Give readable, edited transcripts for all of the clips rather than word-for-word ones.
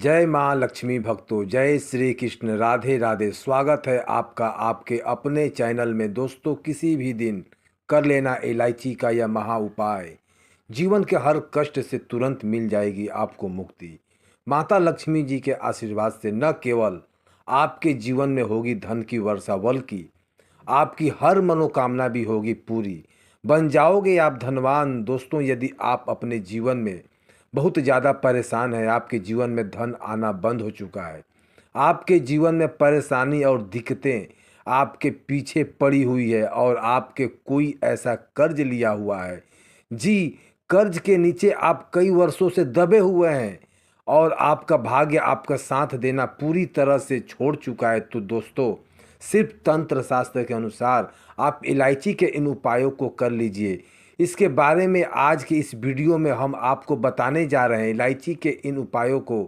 जय माँ लक्ष्मी भक्तों, जय श्री कृष्ण, राधे राधे। स्वागत है आपका आपके अपने चैनल में। दोस्तों, किसी भी दिन कर लेना इलायची का यह महा उपाय, जीवन के हर कष्ट से तुरंत मिल जाएगी आपको मुक्ति। माता लक्ष्मी जी के आशीर्वाद से न केवल आपके जीवन में होगी धन की वर्षा, बल्कि आपकी हर मनोकामना भी होगी पूरी। बन जाओगे आप धनवान। दोस्तों, यदि आप अपने जीवन में बहुत ज़्यादा परेशान है, आपके जीवन में धन आना बंद हो चुका है, आपके जीवन में परेशानी और दिक्कतें आपके पीछे पड़ी हुई है और आपके कोई ऐसा कर्ज लिया हुआ है, जी, कर्ज के नीचे आप कई वर्षों से दबे हुए हैं और आपका भाग्य आपका साथ देना पूरी तरह से छोड़ चुका है, तो दोस्तों, सिर्फ तंत्र शास्त्र के अनुसार आप इलायची के इन उपायों को कर लीजिए। इसके बारे में आज की इस वीडियो में हम आपको बताने जा रहे हैं। इलायची के इन उपायों को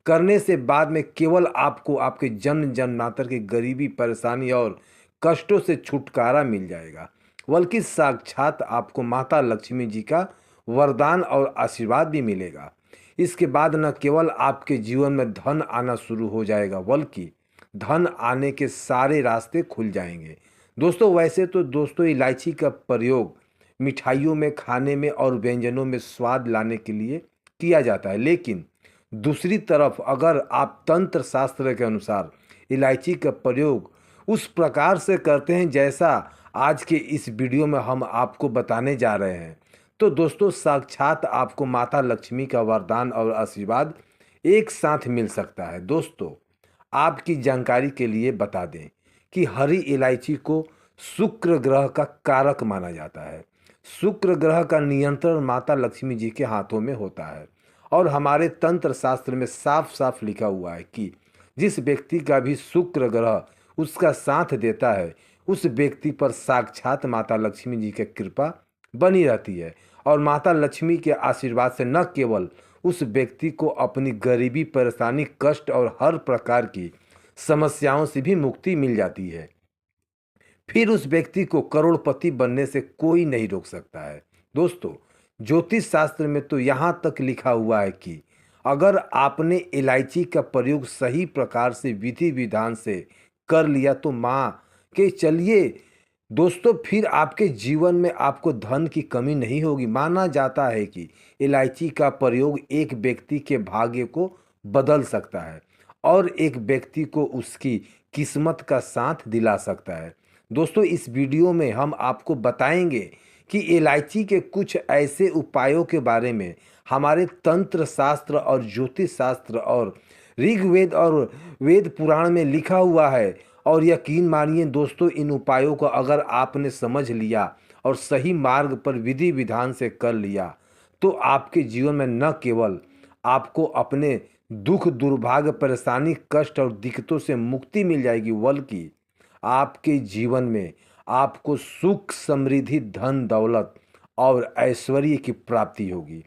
करने से बाद में केवल आपको आपके जन्म जन्मांतर की गरीबी, परेशानी और कष्टों से छुटकारा मिल जाएगा, बल्कि साक्षात आपको माता लक्ष्मी जी का वरदान और आशीर्वाद भी मिलेगा। इसके बाद न केवल आपके जीवन में धन आना शुरू हो जाएगा, बल्कि धन आने के सारे रास्ते खुल जाएंगे। दोस्तों, वैसे तो दोस्तों इलायची का प्रयोग मिठाइयों में, खाने में और व्यंजनों में स्वाद लाने के लिए किया जाता है, लेकिन दूसरी तरफ अगर आप तंत्र शास्त्र के अनुसार इलायची का प्रयोग उस प्रकार से करते हैं जैसा आज के इस वीडियो में हम आपको बताने जा रहे हैं, तो दोस्तों साक्षात आपको माता लक्ष्मी का वरदान और आशीर्वाद एक साथ मिल सकता है। दोस्तों, आपकी जानकारी के लिए बता दें कि हरी इलायची को शुक्र ग्रह का कारक माना जाता है। शुक्र ग्रह का नियंत्रण माता लक्ष्मी जी के हाथों में होता है और हमारे तंत्र शास्त्र में साफ साफ लिखा हुआ है कि जिस व्यक्ति का भी शुक्र ग्रह उसका साथ देता है, उस व्यक्ति पर साक्षात माता लक्ष्मी जी की कृपा बनी रहती है और माता लक्ष्मी के आशीर्वाद से न केवल उस व्यक्ति को अपनी गरीबी, परेशानी, कष्ट और हर प्रकार की समस्याओं से भी मुक्ति मिल जाती है, फिर उस व्यक्ति को करोड़पति बनने से कोई नहीं रोक सकता है। दोस्तों, ज्योतिष शास्त्र में तो यहाँ तक लिखा हुआ है कि अगर आपने इलायची का प्रयोग सही प्रकार से विधि विधान से कर लिया तो माँ के चलिए दोस्तों, फिर आपके जीवन में आपको धन की कमी नहीं होगी। माना जाता है कि इलायची का प्रयोग एक व्यक्ति के भाग्य को बदल सकता है और एक व्यक्ति को उसकी किस्मत का साथ दिला सकता है। दोस्तों, इस वीडियो में हम आपको बताएंगे कि इलायची के कुछ ऐसे उपायों के बारे में हमारे तंत्र शास्त्र और ज्योतिष शास्त्र और ऋग्वेद और वेद पुराण में लिखा हुआ है, और यकीन मानिए दोस्तों, इन उपायों को अगर आपने समझ लिया और सही मार्ग पर विधि विधान से कर लिया तो आपके जीवन में न केवल आपको अपने दुख, दुर्भाग्य, परेशानी, कष्ट और दिक्कतों से मुक्ति मिल जाएगी, बल्कि आपके जीवन में आपको सुख, समृद्धि, धन दौलत और ऐश्वर्य की प्राप्ति होगी।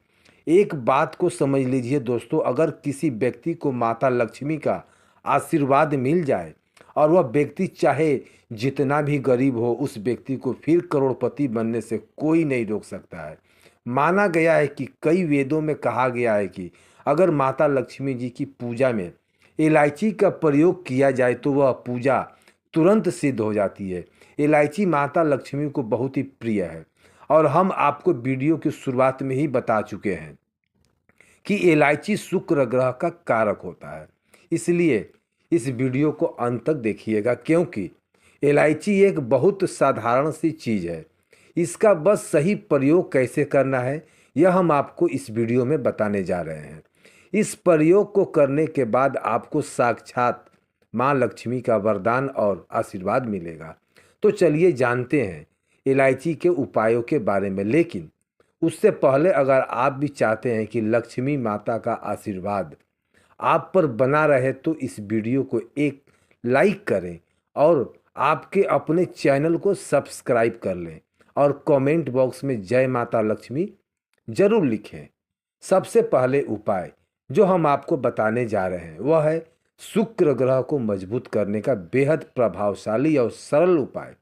एक बात को समझ लीजिए दोस्तों, अगर किसी व्यक्ति को माता लक्ष्मी का आशीर्वाद मिल जाए और वह व्यक्ति चाहे जितना भी गरीब हो, उस व्यक्ति को फिर करोड़पति बनने से कोई नहीं रोक सकता है। माना गया है कि कई वेदों में कहा गया है कि अगर माता लक्ष्मी जी की पूजा में इलायची का प्रयोग किया जाए तो वह पूजा तुरंत सिद्ध हो जाती है। इलायची माता लक्ष्मी को बहुत ही प्रिय है और हम आपको वीडियो की शुरुआत में ही बता चुके हैं कि इलायची शुक्र ग्रह का कारक होता है। इसलिए इस वीडियो को अंत तक देखिएगा, क्योंकि इलायची एक बहुत साधारण सी चीज़ है। इसका बस सही प्रयोग कैसे करना है यह हम आपको इस वीडियो में बताने जा रहे हैं। इस प्रयोग को करने के बाद आपको साक्षात माँ लक्ष्मी का वरदान और आशीर्वाद मिलेगा। तो चलिए जानते हैं इलायची के उपायों के बारे में, लेकिन उससे पहले अगर आप भी चाहते हैं कि लक्ष्मी माता का आशीर्वाद आप पर बना रहे तो इस वीडियो को एक लाइक करें और आपके अपने चैनल को सब्सक्राइब कर लें और कमेंट बॉक्स में जय माता लक्ष्मी जरूर लिखें। सबसे पहले उपाय जो हम आपको बताने जा रहे हैं वह है शुक्र ग्रह को मजबूत करने का बेहद प्रभावशाली और सरल उपाय।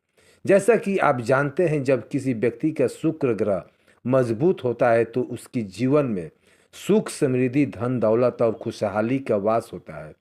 जैसा कि आप जानते हैं, जब किसी व्यक्ति का शुक्र ग्रह मजबूत होता है तो उसकी जीवन में सुख समृद्धि धन दौलत और खुशहाली का वास होता है।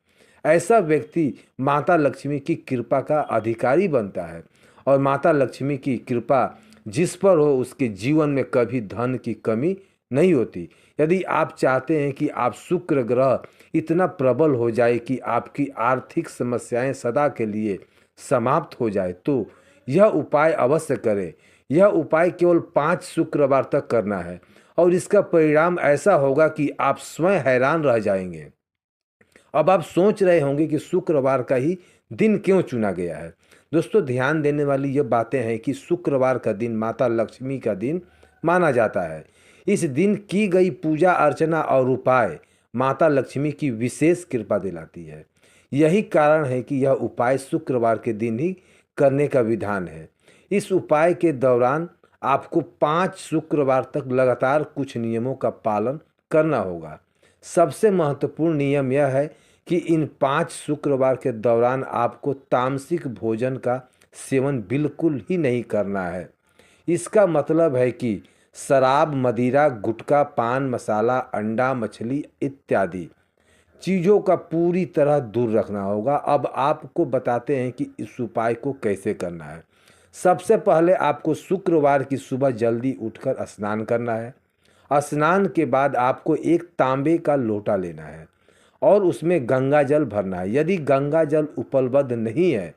ऐसा व्यक्ति माता लक्ष्मी की कृपा का अधिकारी बनता है और माता लक्ष्मी की कृपा जिस पर हो उसके जीवन में कभी धन की कमी नहीं होती। यदि आप चाहते हैं कि आप शुक्र ग्रह इतना प्रबल हो जाए कि आपकी आर्थिक समस्याएं सदा के लिए समाप्त हो जाए तो यह उपाय अवश्य करें। यह उपाय केवल 5 शुक्रवार तक करना है और इसका परिणाम ऐसा होगा कि आप स्वयं हैरान रह जाएंगे। अब आप सोच रहे होंगे कि शुक्रवार का ही दिन क्यों चुना गया है। दोस्तों, ध्यान देने वाली ये बातें हैं कि शुक्रवार का दिन माता लक्ष्मी का दिन माना जाता है। इस दिन की गई पूजा अर्चना और उपाय माता लक्ष्मी की विशेष कृपा दिलाती है। यही कारण है कि यह उपाय शुक्रवार के दिन ही करने का विधान है। इस उपाय के दौरान आपको 5 शुक्रवार तक लगातार कुछ नियमों का पालन करना होगा। सबसे महत्वपूर्ण नियम यह है कि इन 5 शुक्रवार के दौरान आपको तामसिक भोजन का सेवन बिल्कुल ही नहीं करना है। इसका मतलब है कि शराब, मदिरा, गुटखा, पान मसाला, अंडा, मछली इत्यादि चीज़ों का पूरी तरह दूर रखना होगा। अब आपको बताते हैं कि इस उपाय को कैसे करना है। सबसे पहले आपको शुक्रवार की सुबह जल्दी उठकर स्नान करना है। स्नान के बाद आपको एक तांबे का लोटा लेना है और उसमें गंगा जल भरना है। यदि गंगा जल उपलब्ध नहीं है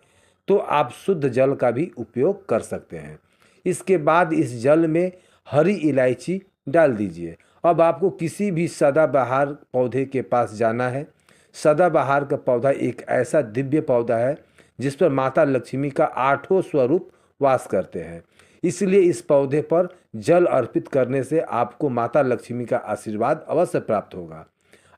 तो आप शुद्ध जल का भी उपयोग कर सकते हैं। इसके बाद इस जल में हरी इलायची डाल दीजिए। अब आपको किसी भी सदाबहार पौधे के पास जाना है। सदाबहार का पौधा एक ऐसा दिव्य पौधा है जिस पर माता लक्ष्मी का 8 स्वरूप वास करते हैं। इसलिए इस पौधे पर जल अर्पित करने से आपको माता लक्ष्मी का आशीर्वाद अवश्य प्राप्त होगा।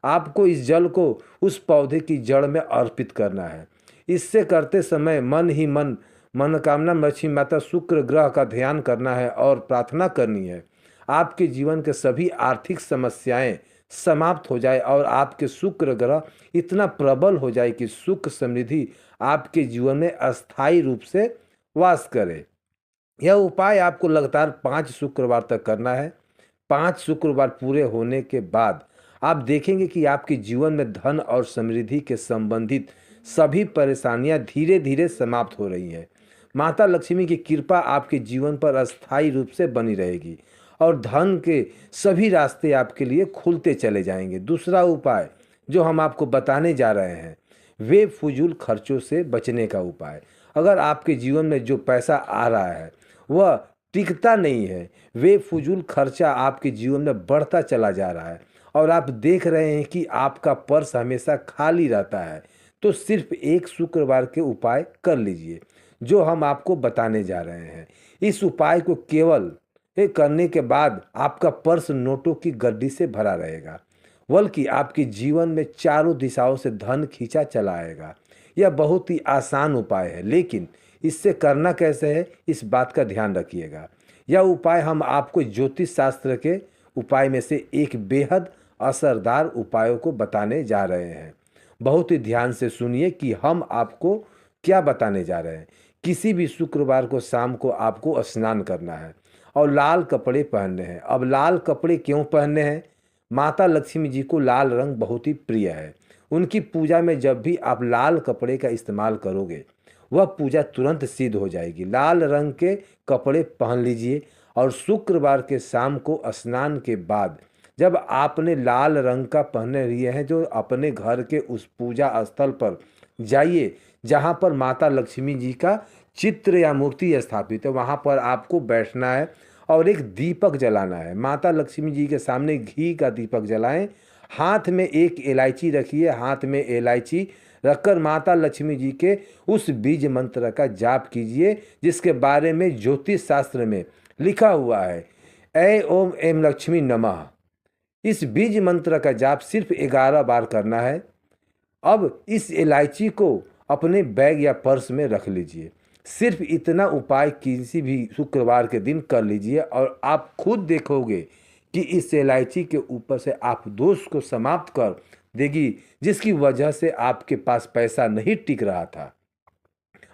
आपको इस जल को उस पौधे की जड़ में अर्पित करना है। इससे करते समय मन ही मन मनोकामना लक्ष्मी माता शुक्र ग्रह का ध्यान करना है और प्रार्थना करनी है आपके जीवन के सभी आर्थिक समस्याएं समाप्त हो जाए और आपके शुक्र ग्रह इतना प्रबल हो जाए कि सुख समृद्धि आपके जीवन में अस्थायी रूप से वास करे। यह उपाय आपको लगातार 5 शुक्रवार तक करना है। 5 शुक्रवार पूरे होने के बाद आप देखेंगे कि आपके जीवन में धन और समृद्धि के संबंधित सभी परेशानियां धीरे धीरे समाप्त हो रही हैं। माता लक्ष्मी की कृपा आपके जीवन पर अस्थायी रूप से बनी रहेगी और धन के सभी रास्ते आपके लिए खुलते चले जाएंगे। दूसरा उपाय जो हम आपको बताने जा रहे हैं वे फजूल खर्चों से बचने का उपाय। अगर आपके जीवन में जो पैसा आ रहा है वह टिकता नहीं है, वे फजूल खर्चा आपके जीवन में बढ़ता चला जा रहा है और आप देख रहे हैं कि आपका पर्स हमेशा खाली रहता है, तो सिर्फ एक शुक्रवार के उपाय कर लीजिए जो हम आपको बताने जा रहे हैं। इस उपाय को केवल करने के बाद आपका पर्स नोटों की गड्डी से भरा रहेगा, बल्कि आपके जीवन में चारों दिशाओं से धन खींचा चला आएगा। यह बहुत ही आसान उपाय है, लेकिन इससे करना कैसे है इस बात का ध्यान रखिएगा। यह उपाय हम आपको ज्योतिष शास्त्र के उपाय में से एक बेहद असरदार उपायों को बताने जा रहे हैं। बहुत ही ध्यान से सुनिए कि हम आपको क्या बताने जा रहे हैं। किसी भी शुक्रवार को शाम को आपको स्नान करना है और लाल कपड़े पहनने हैं। अब लाल कपड़े क्यों पहनने हैं? माता लक्ष्मी जी को लाल रंग बहुत ही प्रिय है। उनकी पूजा में जब भी आप लाल कपड़े का इस्तेमाल करोगे वह पूजा तुरंत सिद्ध हो जाएगी। लाल रंग के कपड़े पहन लीजिए और शुक्रवार के शाम को स्नान के बाद जब आपने लाल रंग का पहने लिए हैं जो अपने घर के उस पूजा स्थल पर जाइए जहाँ पर माता लक्ष्मी जी का चित्र या मूर्ति स्थापित है। वहाँ पर आपको बैठना है और एक दीपक जलाना है। माता लक्ष्मी जी के सामने घी का दीपक जलाएं। हाथ में एक इलायची रखिए। हाथ में इलायची रखकर माता लक्ष्मी जी के उस बीज मंत्र का जाप कीजिए जिसके बारे में ज्योतिष शास्त्र में लिखा हुआ है, ऐ ओम एम लक्ष्मी नमः। इस बीज मंत्र का जाप सिर्फ 11 बार करना है। अब इस इलायची को अपने बैग या पर्स में रख लीजिए। सिर्फ इतना उपाय किसी भी शुक्रवार के दिन कर लीजिए और आप खुद देखोगे कि इस इलायची के ऊपर से आप दोष को समाप्त कर देगी जिसकी वजह से आपके पास पैसा नहीं टिक रहा था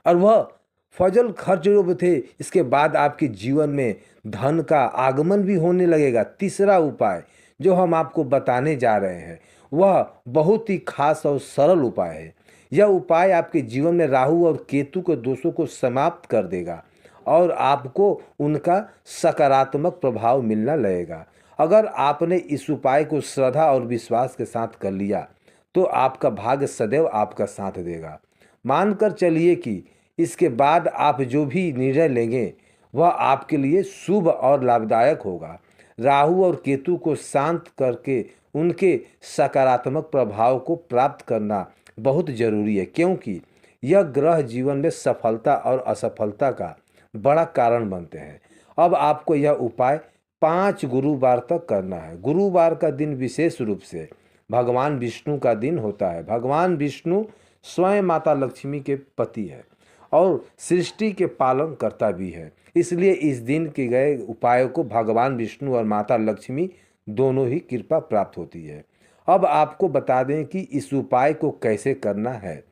और वह फजल खर्च जो थे इसके बाद आपके जीवन में धन का आगमन भी होने लगेगा। तीसरा उपाय जो हम आपको बताने जा रहे हैं वह बहुत ही खास और सरल उपाय है। यह उपाय आपके जीवन में राहु और केतु के दोषों को समाप्त कर देगा और आपको उनका सकारात्मक प्रभाव मिलना लगेगा। अगर आपने इस उपाय को श्रद्धा और विश्वास के साथ कर लिया तो आपका भाग्य सदैव आपका साथ देगा। मानकर चलिए कि इसके बाद आप जो भी निर्णय लेंगे वह आपके लिए शुभ और लाभदायक होगा। राहु और केतु को शांत करके उनके सकारात्मक प्रभाव को प्राप्त करना बहुत जरूरी है, क्योंकि यह ग्रह जीवन में सफलता और असफलता का बड़ा कारण बनते हैं। अब आपको यह उपाय 5 गुरुवार तक करना है। गुरुवार का दिन विशेष रूप से भगवान विष्णु का दिन होता है। भगवान विष्णु स्वयं माता लक्ष्मी के पति है और सृष्टि के पालन करता भी है, इसलिए इस दिन के गए उपायों को भगवान विष्णु और माता लक्ष्मी दोनों ही कृपा प्राप्त होती है। अब आपको बता दें कि इस उपाय को कैसे करना है।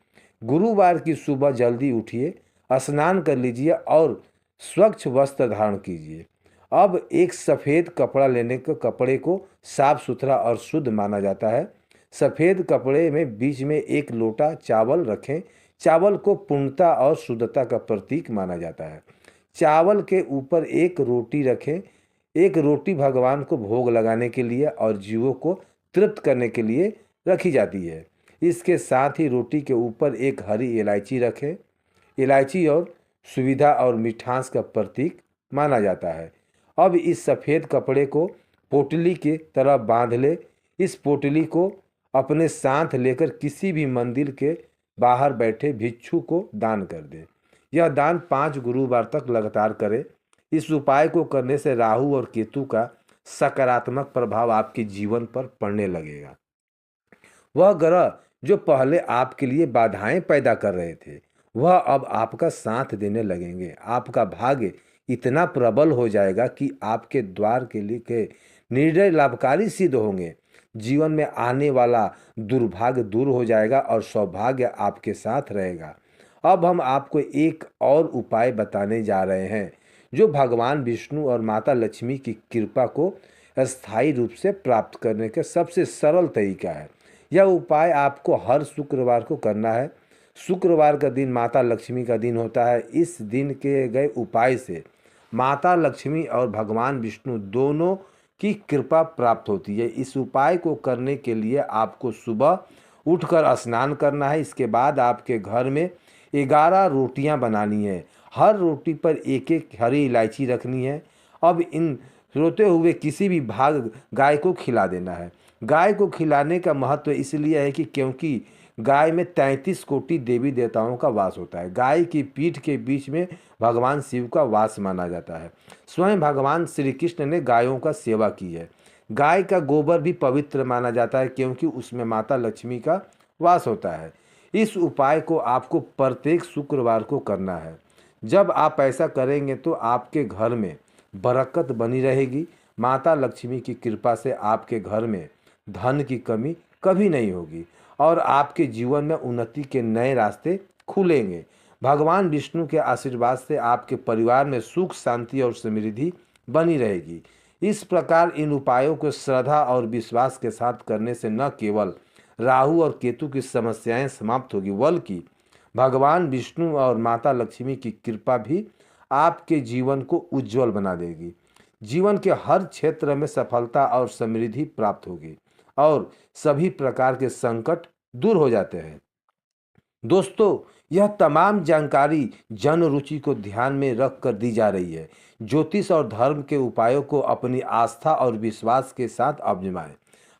गुरुवार की सुबह जल्दी उठिए, स्नान कर लीजिए और स्वच्छ वस्त्र धारण कीजिए। अब एक सफ़ेद कपड़ा लेने के कपड़े को साफ सुथरा और शुद्ध माना जाता है। सफ़ेद कपड़े में बीच में एक लोटा चावल रखें। चावल को पूर्णता और शुद्धता का प्रतीक माना जाता है। चावल के ऊपर एक रोटी रखें। एक रोटी भगवान को भोग लगाने के लिए और जीवों को तृप्त करने के लिए रखी जाती है। इसके साथ ही रोटी के ऊपर एक हरी इलायची रखें। इलायची और सुविधा और मिठास का प्रतीक माना जाता है। अब इस सफ़ेद कपड़े को पोटली के तरह बांध ले। इस पोटली को अपने साथ लेकर किसी भी मंदिर के बाहर बैठे भिक्षु को दान कर दे। यह दान 5 गुरुवार तक लगातार करें। इस उपाय को करने से राहु और केतु का सकारात्मक प्रभाव आपके जीवन पर पड़ने लगेगा। वह ग्रह जो पहले आपके लिए बाधाएं पैदा कर रहे थे वह अब आपका साथ देने लगेंगे। आपका भाग्य इतना प्रबल हो जाएगा कि आपके द्वार के लिए के निर्णय लाभकारी सिद्ध होंगे। जीवन में आने वाला दुर्भाग्य दूर हो जाएगा और सौभाग्य आपके साथ रहेगा। अब हम आपको एक और उपाय बताने जा रहे हैं जो भगवान विष्णु और माता लक्ष्मी की कृपा को स्थायी रूप से प्राप्त करने का सबसे सरल तरीका है। यह उपाय आपको हर शुक्रवार को करना है। शुक्रवार का दिन माता लक्ष्मी का दिन होता है। इस दिन के गए उपाय से माता लक्ष्मी और भगवान विष्णु दोनों की कृपा प्राप्त होती है। इस उपाय को करने के लिए आपको सुबह उठकर स्नान करना है। इसके बाद आपके घर में 11 रोटियां बनानी है। हर रोटी पर एक एक हरी इलायची रखनी है। अब इन रोते हुए किसी भी भाग गाय को खिला देना है। गाय को खिलाने का महत्व इसलिए है कि क्योंकि गाय में 33 कोटि देवी देवताओं का वास होता है। गाय की पीठ के बीच में भगवान शिव का वास माना जाता है। स्वयं भगवान श्री कृष्ण ने गायों का सेवा की है। गाय का गोबर भी पवित्र माना जाता है क्योंकि उसमें माता लक्ष्मी का वास होता है। इस उपाय को आपको प्रत्येक शुक्रवार को करना है। जब आप ऐसा करेंगे तो आपके घर में बरकत बनी रहेगी। माता लक्ष्मी की कृपा से आपके घर में धन की कमी कभी नहीं होगी और आपके जीवन में उन्नति के नए रास्ते खुलेंगे। भगवान विष्णु के आशीर्वाद से आपके परिवार में सुख शांति और समृद्धि बनी रहेगी। इस प्रकार इन उपायों को श्रद्धा और विश्वास के साथ करने से न केवल राहु और केतु की समस्याएं समाप्त होगी बल्कि भगवान विष्णु और माता लक्ष्मी की कृपा भी आपके जीवन को उज्जवल बना देगी। जीवन के हर क्षेत्र में सफलता और समृद्धि प्राप्त होगी और सभी प्रकार के संकट दूर हो जाते हैं। दोस्तों, यह तमाम जानकारी जन रुचि को ध्यान में रख कर दी जा रही है। ज्योतिष और धर्म के उपायों को अपनी आस्था और विश्वास के साथ आजमाएं।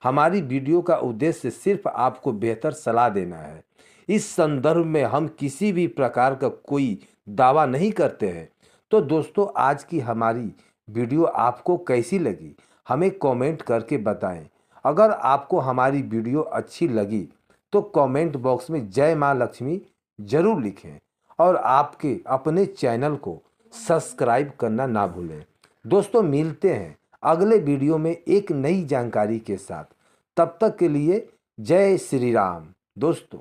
हमारी वीडियो का उद्देश्य सिर्फ आपको बेहतर सलाह देना है। इस संदर्भ में हम किसी भी प्रकार का कोई दावा नहीं करते हैं। तो दोस्तों, आज की हमारी वीडियो आपको कैसी लगी हमें कमेंट करके बताएं। अगर आपको हमारी वीडियो अच्छी लगी तो कमेंट बॉक्स में जय मां लक्ष्मी जरूर लिखें और आपके अपने चैनल को सब्सक्राइब करना ना भूलें। दोस्तों, मिलते हैं अगले वीडियो में एक नई जानकारी के साथ। तब तक के लिए जय श्री राम दोस्तों।